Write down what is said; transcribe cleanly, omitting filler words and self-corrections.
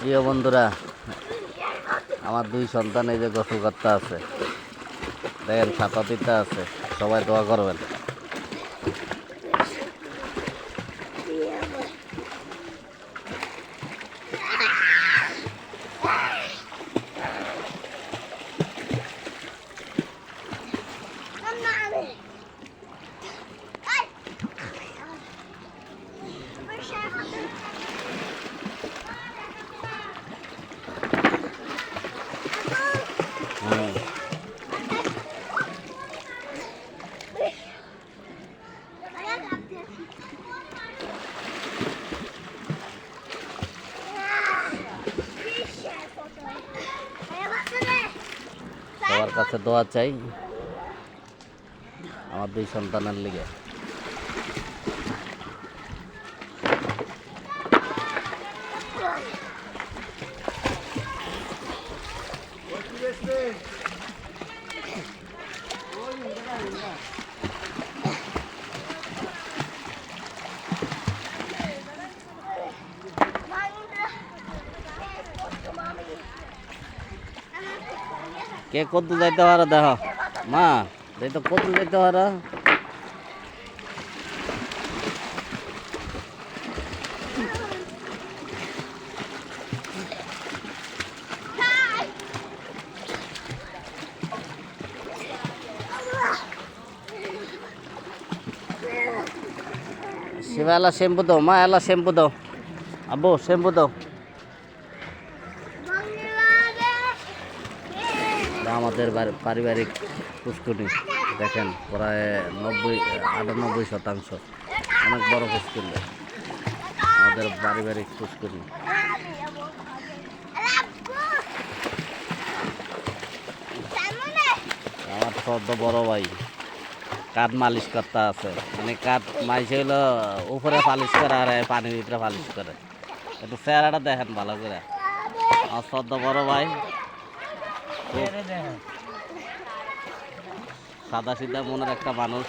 প্রিয় বন্ধুরা, আমার দুই সন্তান এই যে গোসল করতে আছে, দেখেন ছাতা দিতে আছে, সবাই দোয়া করবেন। সবার কাছে দোয়া চাই আমার দুই সন্তানের লিগে। কে কত যাইতে পারো দেখো মা, তো কত যাইতে পারো। শিবা এলা শ্যাম্পু দাও, মা এলা শ্যাম্পু দাও, আব্বু শ্যাম্পু দাও। আমাদের পারিবারিক পুষ্কুনি দেখেন, প্রায় 98% অনেক বড় পুষ্কুনি, আমাদের পারিবারিক পুষ্কুনি। আমার সদ্য বড় ভাই কাঠ মালিশ করতে আছে, মানে কাঠ মালিশ হইলো উপরে পালিশ করে আর পানির ভিতরে পালিশ করে। একটু চেহারাটা দেখেন ভালো করে। আমার সদ্য বড় ভাই সাদা সিধা মনের একটা মানুষ।